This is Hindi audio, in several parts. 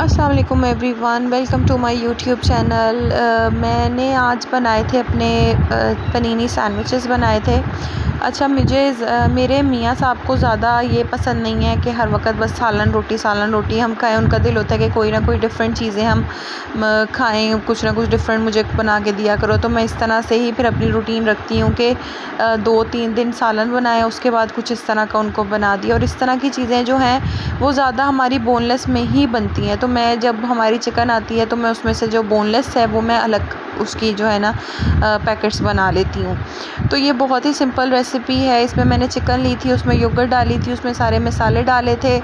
अस्सलाम वालेकुम everyone, welcome to my YouTube channel. मैंने आज बनाए थे अपने पनीनी सैंडविचेस बनाए थे। अच्छा, मेरे मियाँ साहब को ज़्यादा ये पसंद नहीं है कि हर वक्त बस सालन रोटी हम खाएं। उनका दिल होता है कि कोई ना कोई डिफरेंट चीज़ें हम खाएं, कुछ ना कुछ डिफरेंट मुझे बना के दिया करो। तो मैं इस तरह से ही फिर अपनी रूटीन रखती हूँ कि 2-3 दिन सालन बनाया, उसके बाद कुछ इस तरह का उनको बना दिया। और इस तरह की चीज़ें जो हैं वो ज़्यादा हमारी बोनलेस में ही बनती हैं। तो मैं जब हमारी चिकन आती है तो मैं उसमें से जो बोनलेस है वो मैं अलग उसकी जो है ना पैकेट्स बना लेती हूँ। तो ये बहुत ही सिंपल रेसिपी है। इसमें मैंने चिकन ली थी, उसमें योगर्ट डाली थी, उसमें सारे मसाले डाले थे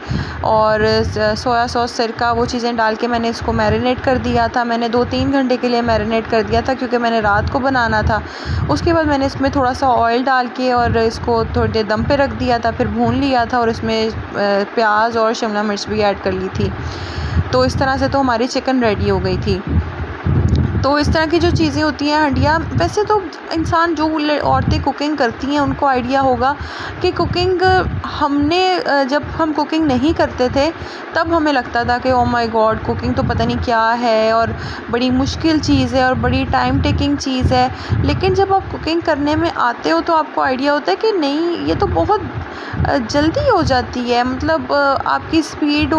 और सोया सॉस, सिरका, वो चीज़ें डाल के मैंने इसको मैरिनेट कर दिया था। मैंने 2-3 घंटे के लिए मैरिनेट कर दिया था क्योंकि मैंने रात को बनाना था। उसके बाद मैंने इसमें थोड़ा सा ऑयल डाल के और इसको थोड़ी देर दम पे रख दिया था, फिर भून लिया था और इसमें प्याज और शिमला मिर्च भी ऐड कर ली थी। तो इस तरह से तो हमारी चिकन रेडी हो गई थी। तो इस तरह की जो चीज़ें होती हैं हंडिया, वैसे तो इंसान जो औरतें कुकिंग करती हैं उनको आइडिया होगा कि कुकिंग जब हम कुकिंग नहीं करते थे तब हमें लगता था कि ओ माय गॉड, कुकिंग तो पता नहीं क्या है और बड़ी मुश्किल चीज़ है और बड़ी टाइम टेकिंग चीज़ है। लेकिन जब आप कुकिंग करने में आते हो तो आपको आइडिया होता है कि नहीं, ये तो बहुत जल्दी हो जाती है। मतलब आपकी स्पीड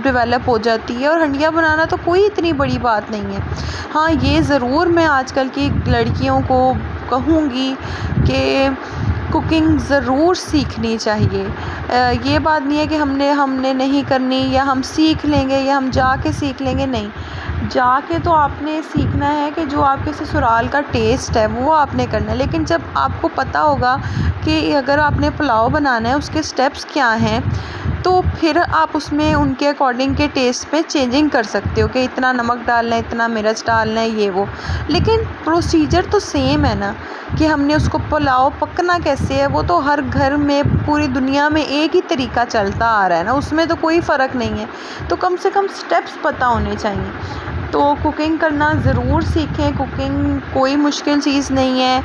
डेवलप हो जाती है और हंडिया बनाना तो कोई इतनी बड़ी बात नहीं है। हाँ, ये ज़रूर मैं आजकल की लड़कियों को कहूँगी कि कुकिंग ज़रूर सीखनी चाहिए। ये बात नहीं है कि हमने नहीं करनी या हम सीख लेंगे या हम जाके सीख लेंगे, नहीं। जाके तो आपने सीखना है कि जो आपके ससुराल का टेस्ट है वो आपने करना है। लेकिन जब आपको पता होगा कि अगर आपने पुलाव बनाना है उसके स्टेप्स क्या हैं, तो फिर आप उसमें उनके अकॉर्डिंग के टेस्ट में चेंजिंग कर सकते हो कि इतना नमक डालना है, इतना मिर्च डालना है, ये वो। लेकिन प्रोसीजर तो सेम है ना, कि हमने उसको पुलाव पकना कैसे है वो तो हर घर में पूरी दुनिया में एक ही तरीका चलता आ रहा है ना, उसमें तो कोई फ़र्क नहीं है। तो कम से कम स्टेप्स पता होने चाहिए। तो कुकिंग करना ज़रूर सीखें। कुकिंग कोई मुश्किल चीज़ नहीं है,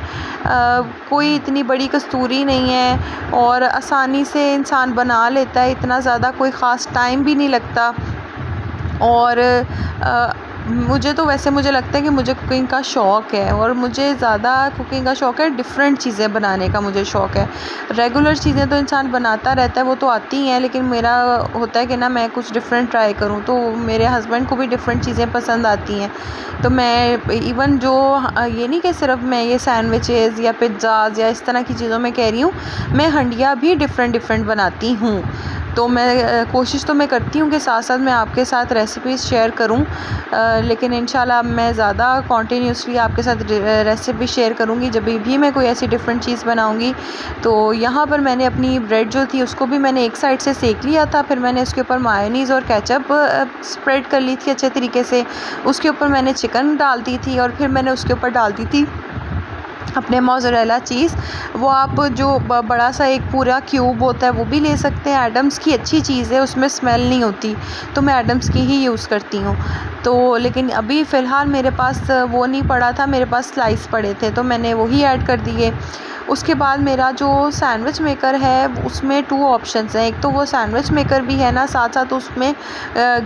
कोई इतनी बड़ी कस्तूरी नहीं है और आसानी से इंसान बना लेता है। इतना ज़्यादा कोई ख़ास टाइम भी नहीं लगता। और मुझे लगता है कि मुझे कुकिंग का शौक़ है और मुझे ज़्यादा कुकिंग का शौक़ है, डिफ़रेंट चीज़ें बनाने का मुझे शौक़ है। रेगुलर चीज़ें तो इंसान बनाता रहता है, वो तो आती हैं, लेकिन मेरा होता है कि ना मैं कुछ डिफ़रेंट ट्राई करूँ। तो मेरे हस्बैंड को भी डिफ़रेंट चीज़ें पसंद आती हैं। तो मैं इवन ये नहीं कि सिर्फ मैं ये सैंडविचेज़ या पिज़्ज़ाज़ या इस तरह की चीज़ों में कह रही हूँ, मैं हंडिया भी डिफ़रेंट बनाती हूँ। तो मैं कोशिश तो मैं करती हूँ कि साथ साथ मैं आपके साथ रेसिपीज़ शेयर करूँ, लेकिन इंशाल्लाह मैं ज़्यादा कॉन्टीन्यूसली आपके साथ रेसिपी शेयर करूँगी जब भी मैं कोई ऐसी डिफ़रेंट चीज़ बनाऊँगी। तो यहाँ पर मैंने अपनी ब्रेड जो थी उसको भी मैंने एक साइड से सेक लिया था, फिर मैंने उसके ऊपर मायोनीज़ और केचप स्प्रेड कर ली थी अच्छे तरीके से। उसके ऊपर मैंने चिकन डाल दी थी और फिर मैंने उसके ऊपर डाल दी थी अपने मोज़रेला चीज़। वो आप जो बड़ा सा एक पूरा क्यूब होता है वो भी ले सकते हैं। एडम्स की अच्छी चीज़ है, उसमें स्मेल नहीं होती, तो मैं एडम्स की ही यूज़ करती हूँ। तो लेकिन अभी फ़िलहाल मेरे पास वो नहीं पड़ा था, मेरे पास स्लाइस पड़े थे तो मैंने वही ऐड कर दिए। उसके बाद मेरा जो सैंडविच मेकर है उसमें 2 ऑप्शंस हैं। एक तो वो सैंडविच मेकर भी है ना, साथ साथ उसमें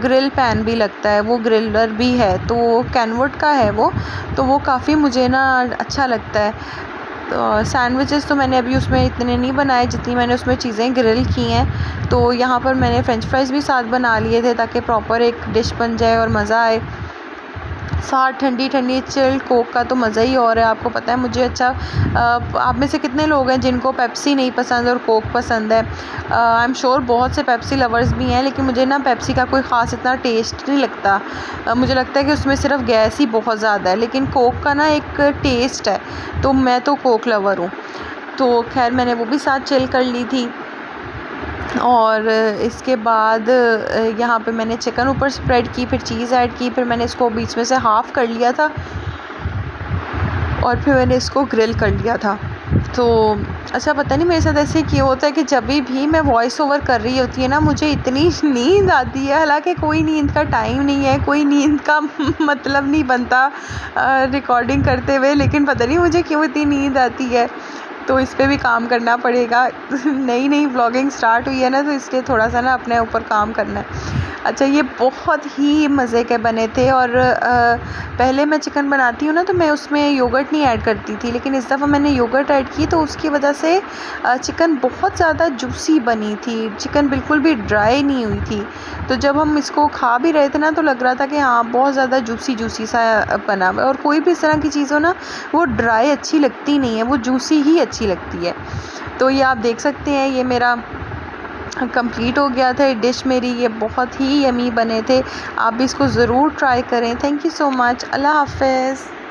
ग्रिल पैन भी लगता है, वो ग्रिलर भी है। तो कैनवुड का है वो, तो वो काफ़ी मुझे ना अच्छा लगता है। तो सैंडविचेस तो मैंने अभी उसमें इतने नहीं बनाए जितनी मैंने उसमें चीज़ें ग्रिल की हैं। तो यहाँ पर मैंने फ्रेंच फ्राइज़ भी साथ बना लिए थे ताकि प्रॉपर एक डिश बन जाए और मज़ा आए। साथ ठंडी ठंडी चिल्ड कोक का तो मज़ा ही और है। आपको पता है मुझे आप में से कितने लोग हैं जिनको पेप्सी नहीं पसंद और कोक पसंद है। आई एम श्योर बहुत से पेप्सी लवर्स भी हैं, लेकिन मुझे ना पेप्सी का कोई ख़ास इतना टेस्ट नहीं लगता। मुझे लगता है कि उसमें सिर्फ गैस ही बहुत ज़्यादा है, लेकिन कोक का ना एक टेस्ट है। तो मैं तो कोक लवर हूँ। तो खैर मैंने वो भी साथ चिल कर ली थी। और इसके बाद यहाँ पे मैंने चिकन ऊपर स्प्रेड की, फिर चीज़ ऐड की, फिर मैंने इसको बीच में से हाफ़ कर लिया था और फिर मैंने इसको ग्रिल कर लिया था। तो अच्छा, पता नहीं मेरे साथ ऐसे क्यों होता है कि जब भी मैं वॉइस ओवर कर रही होती है ना, मुझे इतनी नींद आती है। हालांकि कोई नींद का टाइम नहीं है, कोई नींद का मतलब नहीं बनता रिकॉर्डिंग करते हुए, लेकिन पता नहीं मुझे क्यों इतनी नींद आती है। तो इस पे भी काम करना पड़ेगा। नई नई व्लॉगिंग स्टार्ट हुई है ना, तो इसलिए थोड़ा सा ना अपने ऊपर काम करना है। अच्छा, ये बहुत ही मज़े के बने थे। और पहले मैं चिकन बनाती हूँ ना, तो मैं उसमें योगर्ट नहीं ऐड करती थी, लेकिन इस दफ़ा मैंने योगर्ट ऐड की, तो उसकी वजह से चिकन बहुत ज़्यादा जूसी बनी थी। चिकन बिल्कुल भी ड्राई नहीं हुई थी। तो जब हम इसको खा भी रहे थे ना, तो लग रहा था कि हाँ, बहुत ज़्यादा जूसी जूसी सा बना हुआ है। और कोई भी इस तरह की चीज़ हो ना, वो ड्राई अच्छी लगती नहीं है, वो जूसी ही अच्छी लगती है। तो ये आप देख सकते हैं, ये मेरा कंप्लीट हो गया था डिश मेरी। ये बहुत ही यमी बने थे। आप भी इसको ज़रूर ट्राई करें। Thank you so much. अल्लाह हाफ़िज़।